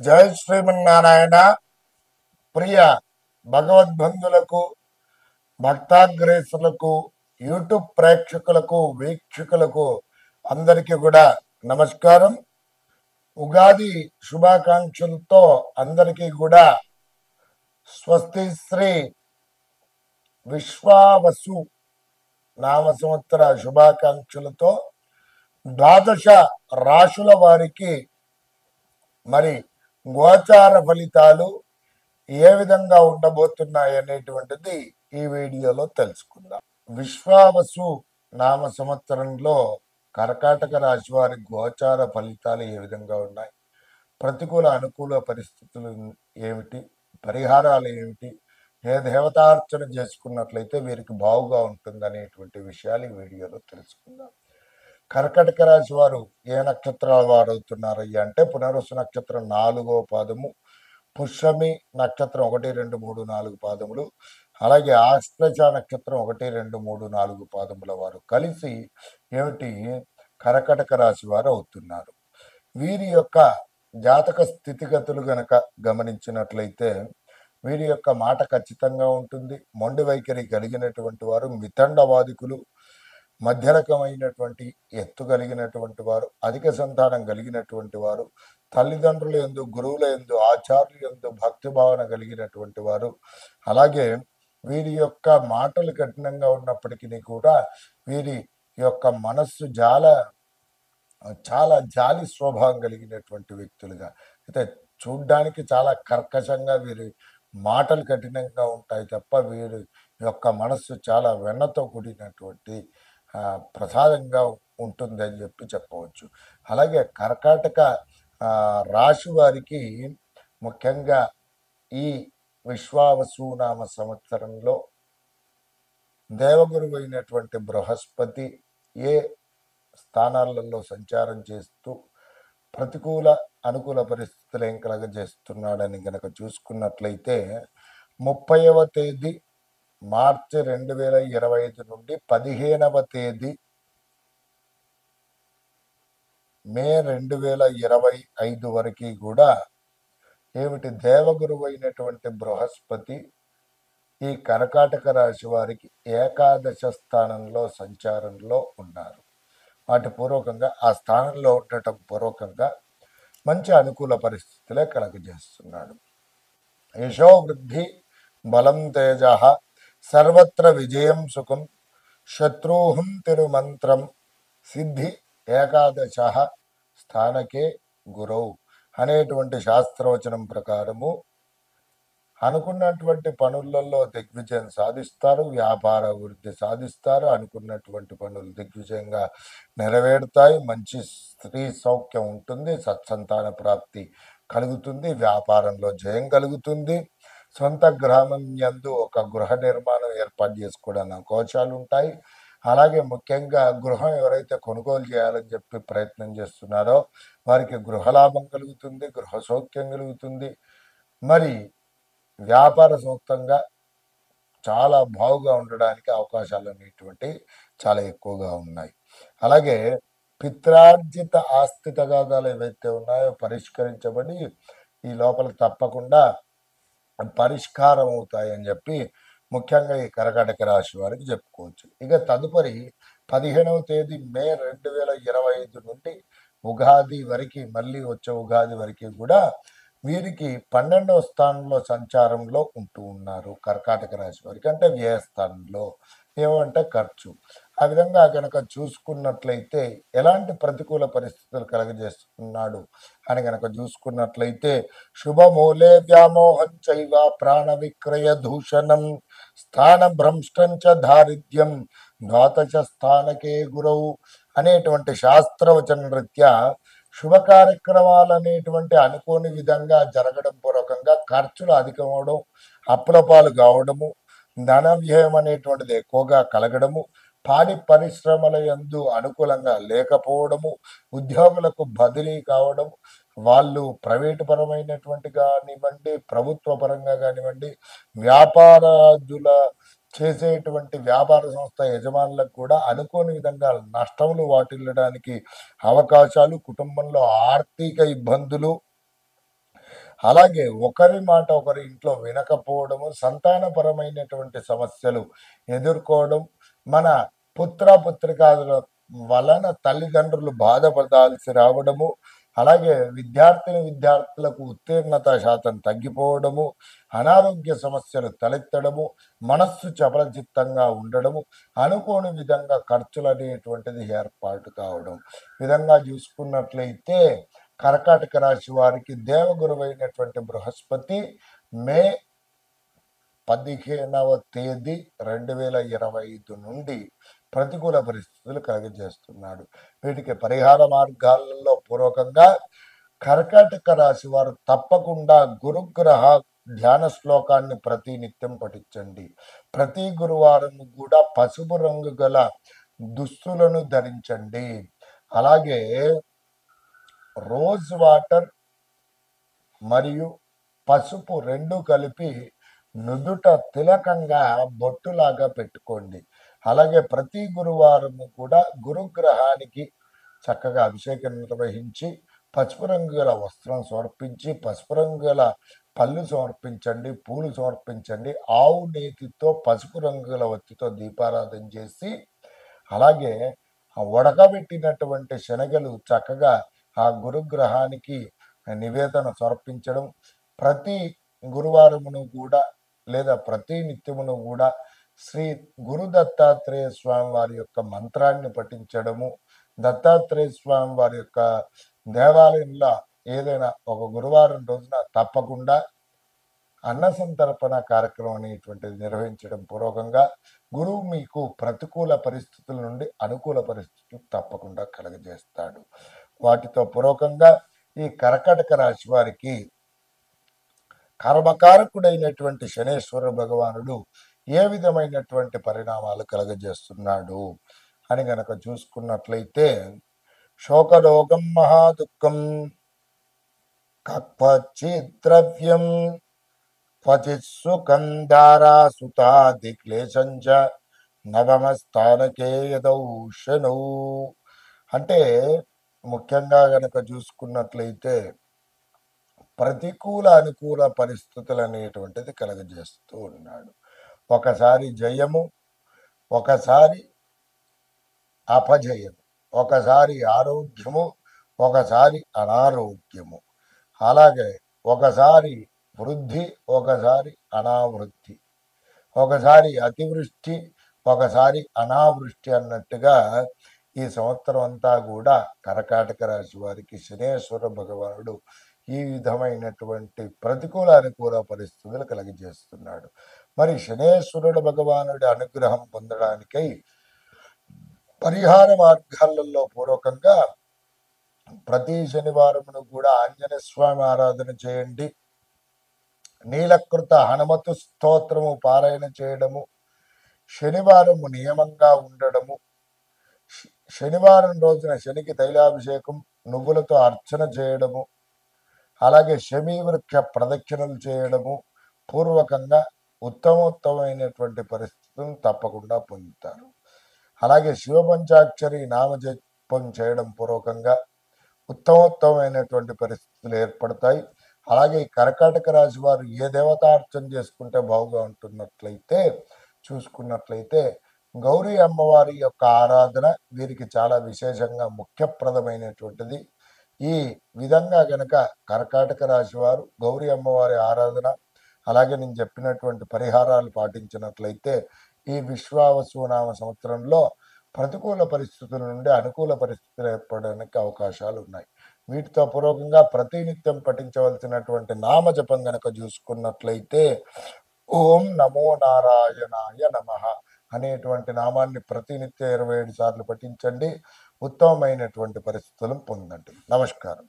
జై శ్రీమన్నారాయణ. ప్రియ భగవద్బంధులకు, భక్తాగ్రేసులకు, యూట్యూబ్ ప్రేక్షకులకు, వీక్షకులకు అందరికీ కూడా నమస్కారం. ఉగాది శుభాకాంక్షలతో అందరికీ కూడా స్వస్తి శ్రీ విశ్వావసు నామ సంవత్సర శుభాకాంక్షలతో ద్వాదశ రాశుల వారికి మరి గోచార ఫలితాలు ఏ విధంగా ఉండబోతున్నాయి అనేటువంటిది ఈ వీడియోలో తెలుసుకుందాం. విశ్వావసు నామ సంవత్సరంలో కర్కాటక రాశి వారి గోచార ఫలితాలు ఏ విధంగా ఉన్నాయి, ప్రతికూల అనుకూల పరిస్థితులు ఏమిటి, పరిహారాలు ఏమిటి, ఏ దేవతార్చన చేసుకున్నట్లయితే వీరికి బాగుగా ఉంటుంది అనేటువంటి విషయాలు ఈ వీడియోలో తెలుసుకుందాం. కర్కటక రాశి వారు ఏ నక్షత్రాల వారు అవుతున్నారయ్యా అంటే పునరుసు నక్షత్రం 4వ పాదము, పుష్యమి నక్షత్రం 1, 2, 3, 4 పాదములు, అలాగే ఆశ్లేష నక్షత్రం 1, 2, 3, 4 పాదముల వారు కలిసి ఏమిటి కర్కటక రాశి వారు అవుతున్నారు. వీరి యొక్క జాతక స్థితిగతులు గనక గమనించినట్లయితే వీరి యొక్క మాట ఖచ్చితంగా ఉంటుంది. మొండి వైఖరి కలిగినటువంటి వారు, మితండవాదికులు, మధ్య రకమైనటువంటి ఎత్తు కలిగినటువంటి వారు, అధిక సంతానం కలిగినటువంటి వారు, తల్లిదండ్రుల యందు, గురువుల యందు, ఆచార్యుల యందు భక్తి భావన కలిగినటువంటి వారు, అలాగే వీరి యొక్క మాటలు కఠినంగా ఉన్నప్పటికీ కూడా వీరి యొక్క మనస్సు చాలా జాలి స్వభావం కలిగినటువంటి వ్యక్తులుగా, అయితే చూడ్డానికి చాలా కర్కశంగా వీరి మాటలు కఠినంగా ఉంటాయి తప్ప వీరి యొక్క మనస్సు చాలా వెన్నతో కూడినటువంటి ప్రసాదంగా ఉంటుందని చెప్పవచ్చు. అలాగే కర్కాటక రాశి వారికి ముఖ్యంగా ఈ విశ్వావసునామ సంవత్సరంలో దేవగురువు అయినటువంటి బృహస్పతి ఏ స్థానాలలో సంచారం చేస్తూ ప్రతికూల అనుకూల పరిస్థితులు ఏం కలగజేస్తున్నాడని కనుక చూసుకున్నట్లయితే 30వ తేదీ మార్చి 2025 నుండి 15వ తేదీ మే 2025 వరకు కూడా ఏమిటి దేవగురువు అయినటువంటి బృహస్పతి ఈ కర్కాటక రాశి వారికి ఏకాదశ స్థానంలో సంచారంలో ఉన్నారు. వాటి పూర్వకంగా ఆ స్థానంలో ఉండటం పూర్వకంగా మంచి అనుకూల పరిస్థితులే కలగజేస్తున్నాడు. యశో వృద్ధి బలం తేజ సర్వత్ర విజయం సుఖం శత్రూహం తిరుమంత్రం సిద్ధి ఏకాదశ స్థానకే గురౌ అనేటువంటి శాస్త్రవచనం ప్రకారము అనుకున్నటువంటి పనులలో దిగ్విజయం సాధిస్తారు, వ్యాపార వృద్ధి సాధిస్తారు, అనుకున్నటువంటి పనులు దిగ్విజయంగా నెరవేరుతాయి, మంచి స్త్రీ సౌఖ్యం ఉంటుంది, సత్సంతాన ప్రాప్తి కలుగుతుంది, వ్యాపారంలో జయం కలుగుతుంది, సొంత గ్రామం యందు ఒక గృహ నిర్మాణం ఏర్పాటు చేసుకోవడానికి అవకాశాలు ఉంటాయి. అలాగే ముఖ్యంగా గృహం ఎవరైతే కొనుగోలు చేయాలని చెప్పి ప్రయత్నం చేస్తున్నారో వారికి గృహలాభం కలుగుతుంది, గృహ సౌఖ్యం కలుగుతుంది, మరి వ్యాపార సొంతంగా చాలా బాగుగా ఉండడానికి అవకాశాలు అనేటువంటి చాలా ఎక్కువగా ఉన్నాయి. అలాగే పిత్రార్జిత ఆస్తి తగాదాలు ఏవైతే ఉన్నాయో పరిష్కరించబడి ఈ లోపల తప్పకుండా పరిష్కారం అవుతాయని చెప్పి ముఖ్యంగా ఈ కర్కాటక రాశి వారికి చెప్పుకోవచ్చు. ఇక తదుపరి 15వ తేదీ మే 2025 నుండి ఉగాది వరకు, మళ్ళీ వచ్చే ఉగాది వరకు కూడా వీరికి 12వ స్థానంలో సంచారంలో ఉంటూ ఉన్నారు. కర్కాటక రాశి వారికి అంటే వ్యయ స్థానంలో, ఏమంటే ఖర్చు. ఆ విధంగా కనుక చూసుకున్నట్లయితే ఎలాంటి ప్రతికూల పరిస్థితులు కలగజేస్తున్నాడు అని కనుక చూసుకున్నట్లయితే శుభమూలే వ్యామోహం చైవ ప్రాణ విక్రయ దూషణం స్థాన భ్రంష్టం చ దారిద్ర్యం ద్వాదశ స్థానకే గురవు అనేటువంటి శాస్త్రవచన రీత్యా శుభ కార్యక్రమాలు అనేటువంటి అనుకోని విధంగా జరగడం పూర్వకంగా ఖర్చులు అధికమవడం, అప్పుల పాలు కావడము, ధన వ్యయం అనేటువంటిది ఎక్కువగా కలగడము, పాడి పరిశ్రమల యందు అనుకూలంగా లేకపోవడము, ఉద్యోగులకు బదిలీ కావడం, వాళ్ళు ప్రైవేటు పరమైనటువంటి కానివ్వండి, ప్రభుత్వ పరంగా కానివ్వండి, వ్యాపారాదుల చేసేటువంటి వ్యాపార సంస్థ యజమానులకు కూడా అనుకోని విధంగా నష్టములు వాటిల్లడానికి అవకాశాలు, కుటుంబంలో ఆర్థిక ఇబ్బందులు, అలాగే ఒకరి మాట ఒకరి ఇంట్లో వినకపోవడము, సంతానపరమైనటువంటి సమస్యలు ఎదుర్కోవడం, మన పుత్రికాదుల వలన తల్లిదండ్రులు బాధపడాల్సి రావడము, అలాగే విద్యార్థులకు ఉత్తీర్ణత శాతం తగ్గిపోవడము, అనారోగ్య సమస్యలు తలెత్తడము, మనస్సు చపలచిత్తంగా ఉండడము, అనుకోని విధంగా ఖర్చులు అనేటువంటిది ఏర్పాటు కావడం. విధంగా చూసుకున్నట్లయితే కర్కాటక రాశి వారికి దేవగురువైనటువంటి బృహస్పతి మే 15వ తేదీ 2025 నుండి ప్రతికూల పరిస్థితులు కలుగజేస్తున్నాడు. వీటికి పరిహార మార్గాలలో పూర్వకంగా కర్కాటక రాశి వారు తప్పకుండా గురుగ్రహ ధ్యాన శ్లోకాన్ని ప్రతినిత్యం పఠించండి. ప్రతి గురువారం కూడా పసుపు రంగు గల దుస్తులను ధరించండి. అలాగే రోజ్ వాటర్ మరియు పసుపు రెండు కలిపి నుదుట తిలకంగా బొట్టులాగా పెట్టుకోండి. అలాగే ప్రతి గురువారము కూడా గురుగ్రహానికి చక్కగా అభిషేకం నిర్వహించి పసుపు రంగు గల వస్త్రం సమర్పించి, పసుపు రంగు గల పళ్ళు సమర్పించండి, పూలు సమర్పించండి. ఆవు నేతితో పసుపు రంగు గల ఒత్తితో దీపారాధన చేసి, అలాగే ఉడకబెట్టినటువంటి శనగలు చక్కగా ఆ గురుగ్రహానికి నివేదన సమర్పించడం, ప్రతి గురువారమును కూడా లేదా ప్రతి నిత్యమును కూడా శ్రీ గురు దత్తాత్రేయ స్వామి వారి యొక్క మంత్రాన్ని పఠించడము, దత్తాత్రేయ స్వామి వారి యొక్క దేవాలయంలో ఏదైనా ఒక గురువారం రోజున తప్పకుండా అన్న సంతర్పణ కార్యక్రమం అనేటువంటిది నిర్వహించడం పూర్వకంగా గురువు మీకు ప్రతికూల పరిస్థితుల నుండి అనుకూల పరిస్థితులు తప్పకుండా కలుగజేస్తాడు. వాటితో పూర్వకంగా ఈ కర్కాటక రాశి వారికి కర్మకారకుడైనటువంటి శనేశ్వర భగవానుడు ఏ విధమైనటువంటి పరిణామాలు కలగజేస్తున్నాడు అని గనక చూసుకున్నట్లయితే, శోకరోగం మహాదుఃఖం కక్వచిద్రవ్యం క్వచిత్ సుఖం దారాసుతాది క్లేశంచ నవమస్థానకే యదౌషణౌ. అంటే ముఖ్యంగా గనక చూసుకున్నట్లయితే ప్రతికూల అనుకూల పరిస్థితులు అనేటువంటిది కలగజేస్తూ ఉన్నాడు. ఒకసారి జయము, ఒకసారి అపజయము, ఒకసారి ఆరోగ్యము, ఒకసారి అనారోగ్యము, అలాగే ఒకసారి వృద్ధి, ఒకసారి అనావృద్ధి, ఒకసారి అతివృష్టి, ఒకసారి అనావృష్టి అన్నట్టుగా ఈ సంవత్సరం అంతా కూడా కర్కాటక రాశి వారికి శనేశ్వర భగవానుడు ఈ విధమైనటువంటి ప్రతికూల అనుకూల పరిస్థితులు కలిగజేస్తున్నాడు. మరి శనేశ్వరుడు భగవానుడి అనుగ్రహం పొందడానికై పరిహార మార్గాలలో పూర్వకంగా ప్రతి శనివారమును కూడా ఆంజనేయ స్వామి ఆరాధన చేయండి. నీలకృత హనుమతు స్తోత్రము పారాయణ చేయడము, శనివారము నియమంగా ఉండడము, శనివారం రోజున శనికి తైలాభిషేకం నువ్వులతో అర్చన చేయడము, అలాగే శమీవృక్ష ప్రదక్షిణలు చేయడము పూర్వకంగా ఉత్తమోత్తమైనటువంటి పరిస్థితులను తప్పకుండా పొందుతారు. అలాగే శివపంచాక్షరి నామజపం చేయడం పూర్వకంగా ఉత్తమోత్తమైనటువంటి పరిస్థితులు ఏర్పడతాయి. అలాగే ఈ కర్కాటక రాశి వారు ఏ దేవతార్చన చేసుకుంటే బాగుగా ఉంటున్నట్లయితే చూసుకున్నట్లయితే గౌరీ అమ్మవారి యొక్క ఆరాధన వీరికి చాలా విశేషంగా ముఖ్యప్రదమైనటువంటిది. ఈ విధంగా గనక కర్కాటక రాశి వారు గౌరీ అమ్మవారి ఆరాధన, అలాగే నేను చెప్పినటువంటి పరిహారాలు పాటించినట్లయితే ఈ విశ్వావసునామ సంవత్సరంలో ప్రతికూల పరిస్థితుల నుండి అనుకూల పరిస్థితులు ఏర్పడడానికి అవకాశాలు ఉన్నాయి. వీటితో పూర్వకంగా ప్రతినిత్యం పఠించవలసినటువంటి నామజపం గనక చూసుకున్నట్లయితే ఓం నమో నారాయణాయ నమః అనేటువంటి నామాన్ని ప్రతినిత్యం 27 సార్లు పఠించండి. ఉత్తమమైనటువంటి పరిస్థితులను పొందండి. నమస్కారం.